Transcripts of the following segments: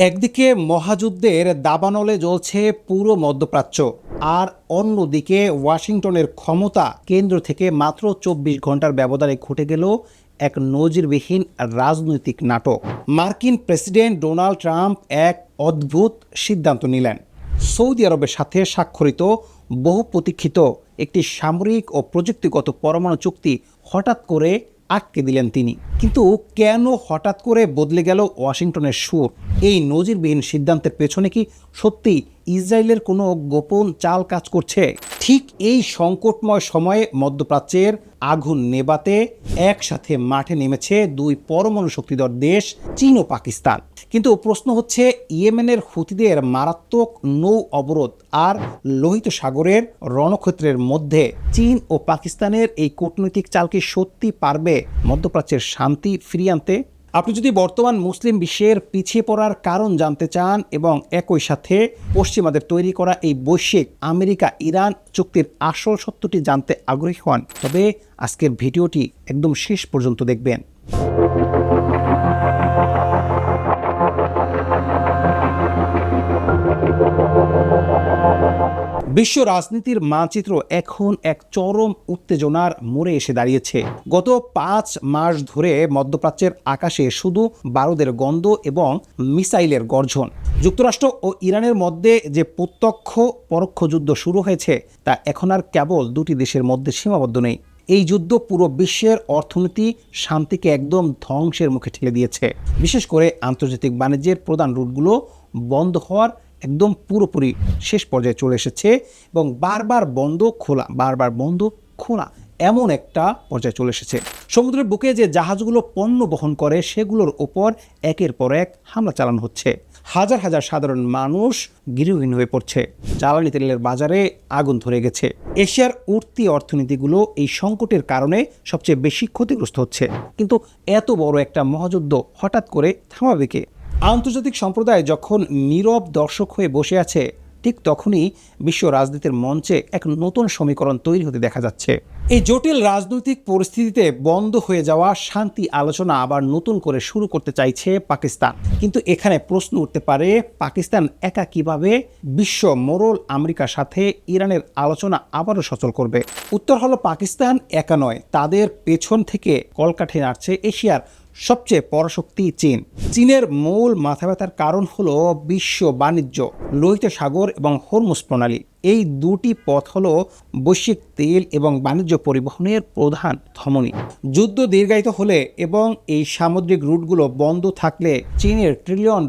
একদিকে মহাযুদ্ধের দাবানলে জ্বলছে পুরো মধ্যপ্রাচ্য, আর অন্যদিকে ওয়াশিংটনের ক্ষমতা কেন্দ্র থেকে মাত্র ২৪ ঘন্টার ব্যবধানে ঘটে গেল এক নজিরবিহীন রাজনৈতিক নাটক। মার্কিন প্রেসিডেন্ট ডোনাল্ড ট্রাম্প এক অদ্ভুত সিদ্ধান্ত নিলেন। সৌদি আরবের সাথে স্বাক্ষরিত বহু প্রতীক্ষিত একটি সামরিক ও প্রযুক্তিগত পরমাণু চুক্তি হঠাৎ করে আটকে দিলেন তিনি। কিন্তু কেন হঠাৎ করে বদলে গেল ওয়াশিংটনের সুর? এই নজিরবিহীন সিদ্ধান্তের পেছনে কি সত্যি ইসরায়েলের কোনো গোপন চাল কাজ করছে? ঠিক এই সংকটময় সময়ে মধ্যপ্রাচ্যের আগুন নেভাতে একসাথে মাঠে নেমেছে দুই পরমাণু শক্তিধর দেশ, চীন ও পাকিস্তান। কিন্তু প্রশ্ন হচ্ছে, ইয়েমেনের হুতিদের মারাত্মক নৌ অবরোধ আর লোহিত সাগরের রণক্ষেত্রের মধ্যে চীন ও পাকিস্তানের এই কূটনৈতিক চাল কি সত্যি পারবে মধ্যপ্রাচ্যের শান্তি ফিরিয়ে আনতে? আপনি যদি বর্তমান মুসলিম বিশ্বের পিছিয়ে পড়ার কারণ জানতে চান এবং একই সাথে পশ্চিমাদের তৈরি করা এই বৈশ্বিক আমেরিকা ইরান চুক্তির আসল সত্যটি জানতে আগ্রহী হন, তবে আজকের ভিডিওটি একদম শেষ পর্যন্ত দেখবেন। বিশ্ব রাজনীতির মানচিত্র এখন এক চরম উত্তেজনার মোড়ে এসে দাঁড়িয়েছে। গত ৫ মাস ধরে মধ্যপ্রাচ্যের আকাশে শুধু বারুদের গন্ধ এবং মিসাইলের গর্জন। যুক্তরাষ্ট্র ও ইরানের মধ্যে যে প্রত্যক্ষ পরোক্ষ যুদ্ধ শুরু হয়েছে তা এখন আর কেবল দুটি দেশের মধ্যে সীমাবদ্ধ নেই। এই যুদ্ধ পুরো বিশ্বের অর্থনীতি শান্তিকে একদম ধ্বংসের মুখে ঠেলে দিয়েছে। বিশেষ করে আন্তর্জাতিক বাণিজ্যের প্রধান রুটগুলো বন্ধ হওয়ার একদম পুরোপুরি শেষ পর্যায়ে চলে এসেছে এবং বারবার বন্ধ খোলা এমন একটা পর্যায়ে চলে এসেছে। সমুদ্রের বুকে যে জাহাজগুলো পণ্য বহন করে সেগুলোর ওপর একের পর এক হামলা চালানো হচ্ছে। হাজার হাজার সাধারণ মানুষ গৃহহীন হয়ে পড়ছে। জ্বালানি তেলের বাজারে আগুন ধরে গেছে। এশিয়ার উঠতি অর্থনীতিগুলো এই সংকটের কারণে সবচেয়ে বেশি ক্ষতিগ্রস্ত হচ্ছে। কিন্তু এত বড় একটা মহাযুদ্ধ হঠাৎ করে থামাবে কে? আন্তর্জাতিক সম্প্রদায় যখন নীরব দর্শক হয়ে বসে আছে, ঠিক তখনই বিশ্ব রাজনীতির মঞ্চে এক নতুন সমীকরণ তৈরি হতে দেখা যাচ্ছে। এই জটিল রাজনৈতিক পরিস্থিতিতে বন্ধ হয়ে যাওয়া শান্তি আলোচনা আবার নতুন করে শুরু করতে চাইছে পাকিস্তান। কিন্তু এখানে প্রশ্ন উঠতে পারে, পাকিস্তান একা কিভাবে বিশ্ব মোড়ল আমেরিকার সাথে ইরানের আলোচনা আবারও সচল করবে? উত্তর হলো, পাকিস্তান একা নয়, তাদের পেছন থেকে কলকাঠি নাড়ছে এশিয়ার সবচেয়ে পরাশক্তি চীন। চীনের মূল মাথা ব্যথার কারণ হলো বিশ্ব বাণিজ্য, লোহিত সাগর এবং হরমুজ প্রণালী। এই দুটি পথ হলো বৈশ্বিক তেল এবং বাণিজ্য পরিবহনের প্রধান ধমনী। যুদ্ধ দীর্ঘায়িত হলে এবং এই সামুদ্রিক রুটগুলো বন্ধ থাকলে চীনের $1 ট্রিলিয়ন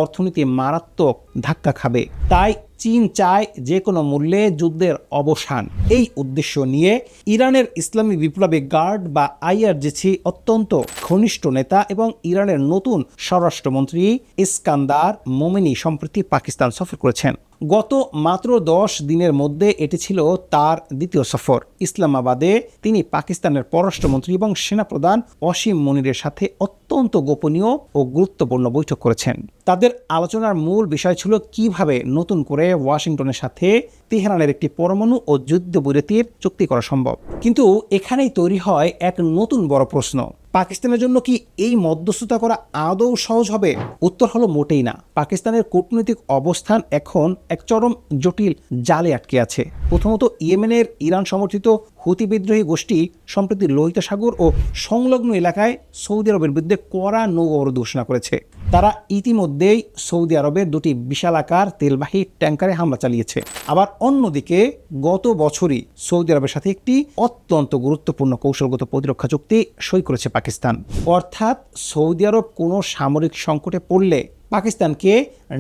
অর্থনীতি মারাত্মক ধাক্কা খাবে। তাই চীন চায় যে কোনো মূল্যে যুদ্ধের অবসান। এই উদ্দেশ্য নিয়ে ইরানের ইসলামী বিপ্লবী গার্ড বা IRGC অত্যন্ত ঘনিষ্ঠ নেতা এবং ইরানের নতুন স্বরাষ্ট্রমন্ত্রী ইস্কান্দার মোমেনি সম্প্রতি পাকিস্তান সফর করেছেন। গত মাত্র 10 দিনের মধ্যে এটি ছিল তার দ্বিতীয় সফর। ইসলামাবাদে তিনি পাকিস্তানের পররাষ্ট্রমন্ত্রী এবং সেনাপ্রধান অসীম মনিরের সাথে অত্যন্ত গোপনীয় ও গুরুত্বপূর্ণ বৈঠক করেছেন। তাদের আলোচনার মূল বিষয় ছিল কিভাবে নতুন করে ওয়াশিংটনের সাথে তেহরানের একটি পরমাণু ও যুদ্ধবিরতির চুক্তি করা সম্ভব। কিন্তু এখানেই তৈরি হয় এক নতুন বড় প্রশ্ন, পাকিস্তানের জন্য কি এই মধ্যস্থতা করা আদৌ সহজ হবে? উত্তর হলো মোটেই না। পাকিস্তানের কূটনৈতিক অবস্থান এখন এক চরম জটিল জালে আটকে আছে। প্রথমত, ইয়েমেনের ইরান সমর্থিত হুতি বিদ্রোহী গোষ্ঠী সম্প্রতি লোহিত সাগর ও সংলগ্ন এলাকায় সৌদি আরবের বিরুদ্ধে কড়া নৌ অবরোধ ঘোষণা করেছে। তারা ইতিমধ্যেই সৌদি আরবের দুটি বিশালাকার তেলবাহী ট্যাঙ্কারে হামলা চালিয়েছে। আবার অন্যদিকে গত বছরই সৌদি আরবের সাথে একটি অত্যন্ত গুরুত্বপূর্ণ কৌশলগত প্রতিরক্ষা চুক্তি সই করেছে পাকিস্তান। অর্থাৎ সৌদি আরব কোনো সামরিক সংকটে পড়লে পাকিস্তানকে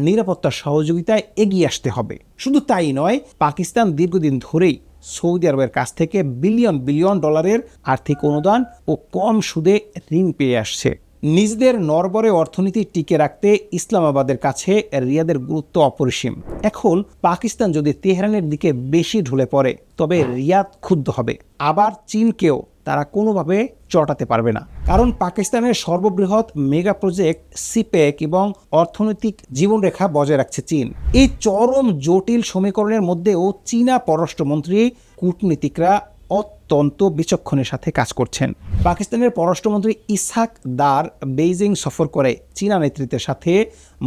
নিরাপত্তা সহযোগিতায় এগিয়ে আসতে হবে। শুধু তাই নয়, পাকিস্তান দীর্ঘদিন ধরেই সৌদি আরবের কাছ থেকে বিলিয়ন বিলিয়ন ডলারের আর্থিক অনুদান ও কম সুদে ঋণ পেয়ে আসছে। নিজেদের নড়বড়ে অর্থনীতি টিকে রাখতে ইসলামাবাদের কাছে রিয়াদের গুরুত্ব অপরিসীম। এখন পাকিস্তান যদি তেহরানের দিকে বেশি ঢুলে পড়ে তবে রিয়াদ ক্ষুব্ধ হবে। আবার চীনকেও তারা কোনোভাবে চটাতে পারবে না, কারণ পাকিস্তানের সর্ববৃহৎ মেগা প্রজেক্ট সিপেক এবং অর্থনৈতিক জীবনরেখা বজায় রাখছে চীন। এই চরম জটিল সমীকরণের মধ্যেও চীনা পররাষ্ট্রমন্ত্রী কূটনীতিকরা অত্যন্ত বিচক্ষণের সাথে কাজ করছেন। পাকিস্তানের পররাষ্ট্রমন্ত্রী ইসহাক দার বেইজিং সফর করে চীনা নেতৃত্বের সাথে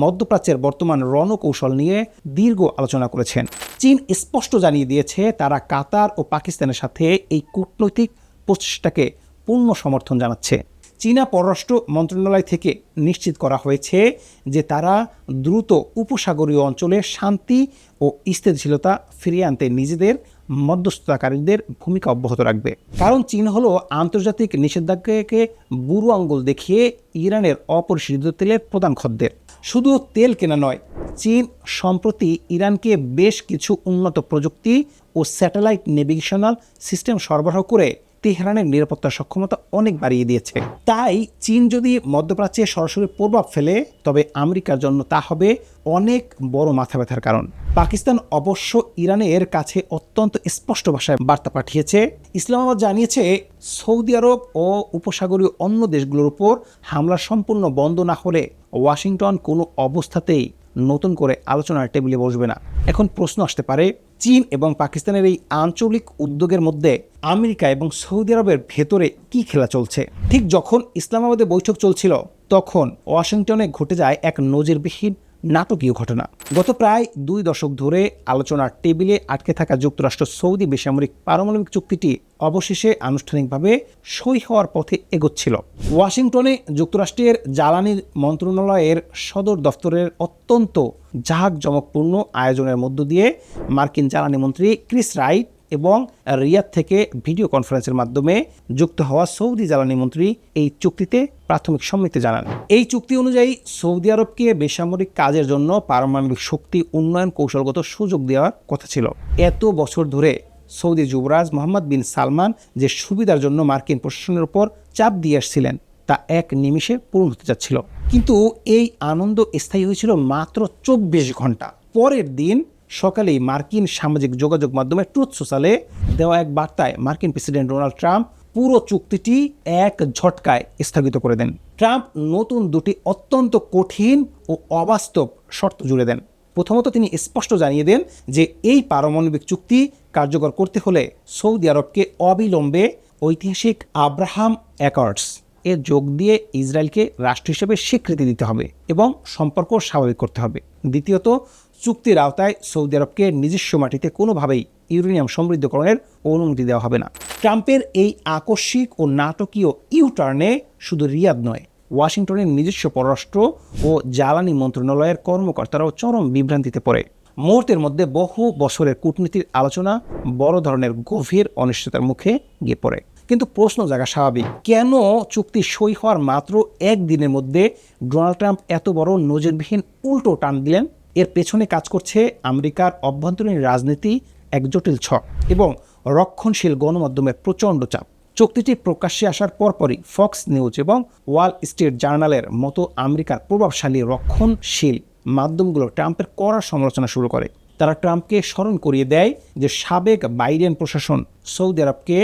মধ্যপ্রাচ্যের বর্তমান রণকৌশল নিয়ে দীর্ঘ আলোচনা করেছেন। চীন স্পষ্ট জানিয়ে দিয়েছে তারা কাতার ও পাকিস্তানের সাথে এই কূটনৈতিক প্রচেষ্টাকে পূর্ণ সমর্থন জানাচ্ছে। চীনা পররাষ্ট্র মন্ত্রণালয় থেকে নিশ্চিত করা হয়েছে যে তারা দ্রুত উপসাগরীয় অঞ্চলে শান্তি ও স্থিতিশীলতা ফিরিয়ে আনতে নিজেদের মধ্যস্থতাকারীদের ভূমিকা অব্যাহত রাখবে। কারণ চীন হলো আন্তর্জাতিক নিষেধাজ্ঞাকে বুড়ো আঙ্গুল দেখিয়ে ইরানের অপরিশোধিত তেলের প্রধান খদ্দের। শুধু তেল কেনা নয়, চীন সম্প্রতি ইরানকে বেশ কিছু উন্নত প্রযুক্তি ও স্যাটেলাইট নেভিগেশনাল সিস্টেম সরবরাহ করে তেহরানের নিরাপত্তা সক্ষমতা অনেক বাড়িয়ে দিয়েছে। তাই চীন যদি মধ্যপ্রাচ্যে সরাসরি প্রভাব ফেলে তবে আমেরিকার জন্য তা হবে অনেক বড় মাথা ব্যথার কারণ। পাকিস্তান অবশ্য ইরানের কাছে অত্যন্ত স্পষ্ট ভাষায় বার্তা পাঠিয়েছে। ইসলামাবাদ জানিয়েছে সৌদি আরব ও উপসাগরীয় অন্য দেশগুলোর উপর হামলা সম্পূর্ণ বন্ধ না হলে ওয়াশিংটন কোনো অবস্থাতেই নতুন করে আলোচনার টেবিলে বসবে না। এখন প্রশ্ন আসতে পারে, চীন এবং পাকিস্তানের এই আঞ্চলিক উদ্যোগের মধ্যে আমেরিকা এবং সৌদি আরবের ভেতরে কি খেলা চলছে? ঠিক যখন ইসলামাবাদে বৈঠক চলছিল তখন ওয়াশিংটনে ঘটে যায় এক নজিরবিহীন নাটকীয় ঘটনা। গত প্রায় 2 দশক ধরে আলোচনার টেবিলে আটকে থাকা যুক্তরাষ্ট্র সৌদি বেসামরিক পারমাণবিক চুক্তিটি অবশেষে আনুষ্ঠানিকভাবে সই হওয়ার পথে এগোচ্ছিল। ওয়াশিংটনে যুক্তরাষ্ট্রের জ্বালানি মন্ত্রণালয়ের সদর দফতরের অত্যন্ত জাঁকজমকপূর্ণ আয়োজনের মধ্য দিয়ে মার্কিন জ্বালানি মন্ত্রী ক্রিস রাইট এবং রিয়াদ থেকে ভিডিও কনফারেন্সের মাধ্যমে যুক্ত হওয়া সৌদি জ্বালানি মন্ত্রী এই চুক্তিতে প্রাথমিক সম্মতি জানান। এই চুক্তি অনুযায়ী সৌদি আরবকে বেসামরিক কাজের জন্য পারমাণবিক শক্তি উন্নয়ন কৌশলগত সুযোগ দেওয়ার কথা ছিল। এত বছর ধরে সৌদি যুবরাজ মোহাম্মদ বিন সালমান যে সুবিধার জন্য মার্কিন প্রশাসনের উপর চাপ দিয়ে আসছিলেন তা এক নিমিষে পূরণ হতে যাচ্ছিল। কিন্তু এই আনন্দ স্থায়ী হয়েছিল মাত্র 24 ঘন্টা। পরের দিন সকালেই মার্কিন সামাজিক যোগাযোগ মাধ্যমে ট্রুথ সোশ্যালে দেওয়া এক বার্তায় মার্কিন প্রেসিডেন্ট ডোনাল্ড ট্রাম্প পুরো চুক্তিটি এক ঝটকায় স্থগিত করে দেন। ট্রাম্প নতুন 2টি অত্যন্ত কঠিন ও অবাস্তব শর্ত জুড়ে দেন। প্রথমত তিনি স্পষ্ট জানিয়ে দেন যে এই পারমাণবিক চুক্তি কার্যকর করতে হলে সৌদি আরবকে অবিলম্বে ঐতিহাসিক আব্রাহাম অ্যাকর্ডস এ যোগ দিয়ে ইসরায়েলকে রাষ্ট্র হিসেবে স্বীকৃতি দিতে হবে এবং সম্পর্ক স্বাভাবিক করতে হবে। দ্বিতীয়ত, চুক্তির আওতায় সৌদি আরবকে নিজস্ব মাটিতে কোনোভাবেই ইউরেনিয়াম সমৃদ্ধকরণের অনুমতি দেওয়া হবে না। ট্রাম্পের এই আকস্মিক ও নাটকীয় ইউটার্নে শুধু রিয়াদ নয়, ওয়াশিংটনের নিজস্ব পররাষ্ট্র ও জ্বালানি মন্ত্রণালয়ের কর্মকর্তারাও চরম বিভ্রান্তিতে পড়ে। মুহূর্তের মধ্যে বহু বছরের কূটনীতির আলোচনা বড় ধরনের গভীর অনিশ্চয়তার মুখে গিয়ে পড়ে। কিন্তু প্রশ্ন জাগা স্বাভাবিক, কেন চুক্তি সই হওয়ার মাত্র একদিনের মধ্যে ডোনাল্ড ট্রাম্প এত বড় নজিরবিহীন উল্টো টান দিলেন? এর পেছনে কাজ করছে আমেরিকার অভ্যন্তরীণ রাজনীতি, এক জটিল ছক এবং রক্ষণশীল গণমাধ্যমের প্রচণ্ড চাপ। চুক্তিটি প্রকাশ্যে আসার পরপরই ফক্স নিউজ এবং ওয়াল স্ট্রিট জার্নালের মতো আমেরিকার প্রভাবশালী রক্ষণশীল মাধ্যমগুলো ট্রাম্পের কড়া সমালোচনা শুরু করে। তারা ট্রাম্পকে স্মরণ করিয়ে দেয় যে সাবেক বাইডেন প্রশাসন সৌদি আরবকে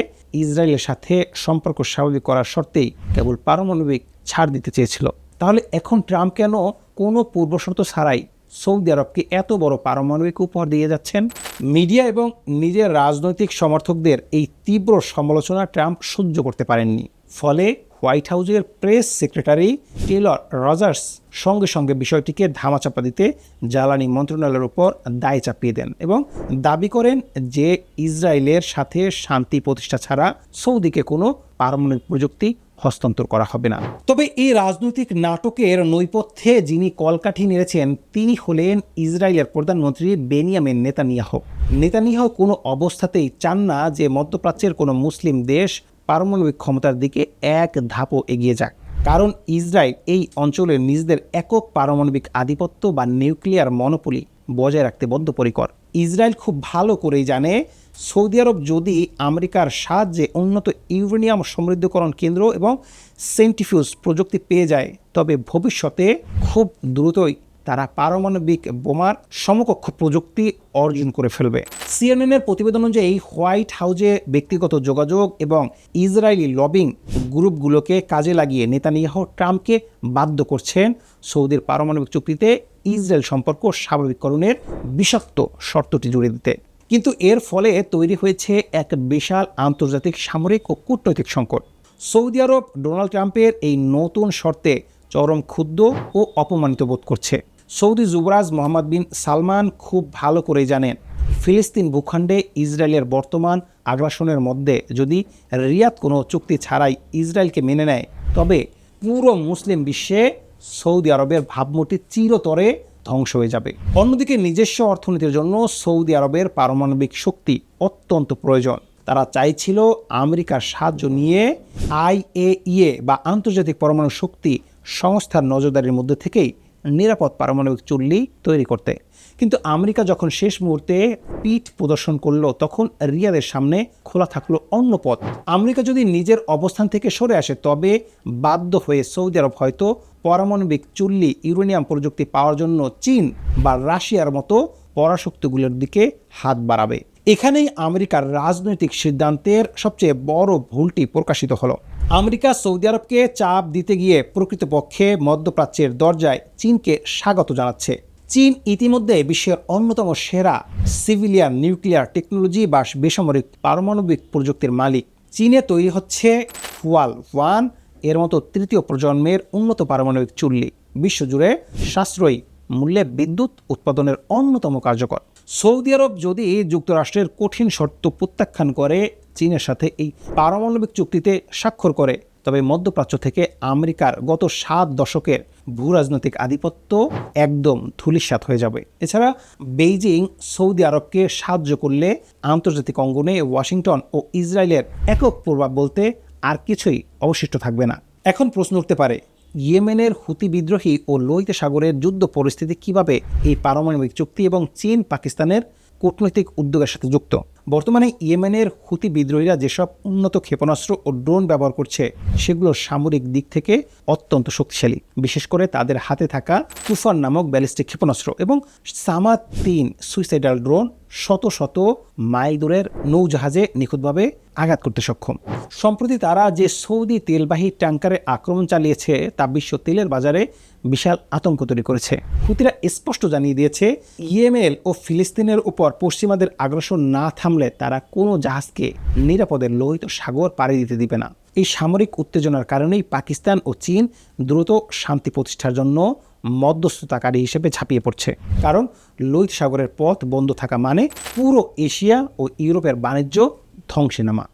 ইসরায়েলের সাথে সম্পর্ক স্বাভাবিক করার শর্তেই কেবল পারমাণবিক ছাড় দিতে চেয়েছিল। তাহলে এখন ট্রাম্প কেন কোনো পূর্বশর্ত ছাড়াই সৌদি আরবকে এত বড় পারমাণবিক উপহার দিয়ে যাচ্ছেন? মিডিয়া এবং নিজের রাজনৈতিক সমর্থকদের এই তীব্র সমালোচনা ট্রাম্প সহ্য করতে পারেননি। ফলে হোয়াইট হাউসের প্রেস সেক্রেটারি টেলর রজার্স সঙ্গে সঙ্গে বিষয়টিকে ধামাচাপা দিতে জ্বালানি মন্ত্রণালয়ের উপর দায় চাপিয়ে দেন এবং দাবি করেন যে ইসরায়েলের সাথে শান্তি প্রতিষ্ঠা ছাড়া সৌদিকে কোনো পারমাণবিক প্রযুক্তি হস্তান্তর করা হবে না। তবে এই রাজনৈতিক নাটকের নৈপথ্যে যিনি কলকাঠি নেড়েছেন তিনি হলেন ইসরায়েলের প্রধানমন্ত্রী বেনিয়ামিন নেতানিয়াহু। নেতানিয়াহু কোনো অবস্থাতেই চান না যে মধ্যপ্রাচ্যের কোনো মুসলিম দেশ পারমাণবিক ক্ষমতার দিকে এক ধাপও এগিয়ে যাক। কারণ ইসরায়েল এই অঞ্চলের নিজেদের একক পারমাণবিক আধিপত্য বা নিউক্লিয়ার মনোপলি বজায় রাখতে বদ্ধপরিকর। ইসরায়েল খুব ভালো করেই জানে সৌদি আরব যদি আমেরিকার সাহায্যে উন্নত ইউরেনিয়াম সমৃদ্ধকরণ কেন্দ্র এবং সেন্ট্রিফিউজ প্রযুক্তি পেয়ে যায় তবে ভবিষ্যতে খুব দ্রুতই তারা পারমাণবিক বোমার সমকক্ষ প্রযুক্তি অর্জন করে ফেলবে। সিএনএনের প্রতিবেদন অনুযায়ী হোয়াইট হাউসে ব্যক্তিগত যোগাযোগ এবং ইসরায়েলি লবিং গ্রুপগুলোকে কাজে লাগিয়ে নেতানিয়াহু ট্রাম্পকে বাধ্য করছেন সৌদির পারমাণবিক চুক্তিতে ইসরায়েল সম্পর্ক স্বাভাবিককরণের বিষাক্ত শর্তটি জুড়ে দিতে। কিন্তু এর ফলে তৈরি হয়েছে এক বিশাল আন্তর্জাতিক সামরিক ও কূটনৈতিক সংকট। সৌদি আরব ডোনাল্ড ট্রাম্পের এই নতুন শর্তে চরম ক্ষুব্ধ ও অপমানিত বোধ করছে। সৌদি যুবরাজ মোহাম্মদ বিন সালমান খুব ভালো করেই জানেন, ফিলিস্তিন ভূখণ্ডে ইসরায়েলের বর্তমান আগ্রাসনের মধ্যে যদি রিয়াদ কোনো চুক্তি ছাড়াই ইসরায়েলকে মেনে নেয়, তবে পুরো মুসলিম বিশ্বে সৌদি আরবের ভাবমূর্তি চিরতরে ধ্বংস হয়ে যাবে। অন্যদিকে নিজস্ব অর্থনীতির জন্য সৌদি আরবের পারমাণবিক শক্তি অত্যন্ত প্রয়োজন। তারা চাইছিল আমেরিকার সাহায্য নিয়ে IAEA বা আন্তর্জাতিক পরমাণু শক্তি সংস্থার নজরদারির মধ্যে থেকেই নিরাপদ পারমাণবিক চুল্লি তৈরি করতে। কিন্তু আমেরিকা যখন শেষ মুহূর্তে পিঠ প্রদর্শন করলো, তখন রিয়াদের সামনে খোলা থাকলো অন্য পথ। আমেরিকা যদি নিজের অবস্থান থেকে সরে আসে, তবে বাধ্য হয়ে সৌদি আরব হয়তো পারমাণবিক চুল্লি, ইউরেনিয়াম প্রযুক্তি পাওয়ার জন্য চীন বা রাশিয়ার মতো পরাশক্তিগুলোর দিকে হাত বাড়াবে। এখানেই আমেরিকার রাজনৈতিক সিদ্ধান্তের সবচেয়ে বড় ভুলটি প্রকাশিত হলো। আমেরিকা সৌদি আরবকে চাপ দিতে গিয়ে প্রকৃতপক্ষে মধ্যপ্রাচ্যের দরজায় চীনকে স্বাগত জানাচ্ছে। চীন ইতিমধ্যে বিশ্বের অন্যতম সেরা সিভিলিয়ান নিউক্লিয়ার টেকনোলজি বা বেসামরিক পারমাণবিক প্রযুক্তির মালিক। চীনে তৈরি হচ্ছে হুয়াল-1 এর মতো তৃতীয় প্রজন্মের উন্নত পারমাণবিক চুল্লি, বিশ্বজুড়ে সাশ্রয়ী মূল্যে বিদ্যুৎ উৎপাদনের অন্যতম কার্যকর। সৌদি আরব যদি যুক্তরাষ্ট্রের কঠিন শর্ত প্রত্যাখ্যান করে চীনের সাথে এই পারমাণবিক চুক্তিতে স্বাক্ষর করে, তবে মধ্যপ্রাচ্য থেকে আমেরিকার গত 7 দশকের ভূরাজনৈতিক আধিপত্য একদম ধূলিসাৎ হয়ে যাবে। এছাড়া বেইজিং সৌদি আরবকে সাহায্য করলে আন্তর্জাতিক অঙ্গনে ওয়াশিংটন ও ইসরায়েলের একক প্রভাব বলতে আর কিছুই অবশিষ্ট থাকবে না। এখন প্রশ্ন উঠতে পারে, ইয়েমেনের হুতি বিদ্রোহী ও লোহিত সাগরের যুদ্ধ পরিস্থিতি কিভাবে এই পারমাণবিক চুক্তি এবং চীন পাকিস্তানের কূটনৈতিক উদ্যোগের সাথে যুক্ত? বর্তমানে ইয়েমেনের হুতি বিদ্রোহীরা যেসব উন্নত ক্ষেপণাস্ত্র ও ড্রোন ব্যবহার করছে, সেগুলো সামরিক দিক থেকে অত্যন্ত শক্তিশালী। বিশেষ করে তাদের হাতে থাকা তুফান নামক ব্যালিস্টিক ক্ষেপণাস্ত্র এবং সামাদ-3 সুইসাইডাল ড্রোন শত শত মাইল দূরের নৌজাহাজে নিখুঁতভাবে আঘাত করতে সক্ষম। সম্প্রতি তারা যে সৌদি তেলবাহী ট্যাঙ্কারে আক্রমণ চালিয়েছে, তা বিশ্ব তেলের বাজারে বিশাল আতঙ্ক তৈরি করেছে। হুতিরা স্পষ্ট জানিয়ে দিয়েছে, ইয়েমেন ও ফিলিস্তিনের উপর পশ্চিমাদের আগ্রাসন না থামলে তারা কোনো জাহাজকে নিরাপদে লোহিত সাগর পাড়ি দিতে দিবে না। এই সামরিক উত্তেজনার কারণেই পাকিস্তান ও চীন দ্রুত শান্তি প্রতিষ্ঠার জন্য মধ্যস্থতাকারী হিসেবে ঝাঁপিয়ে পড়ছে। কারণ লোহিত সাগরের পথ বন্ধ থাকা মানে পুরো এশিয়া ও ইউরোপের বাণিজ্য ধ্বংসে নামা।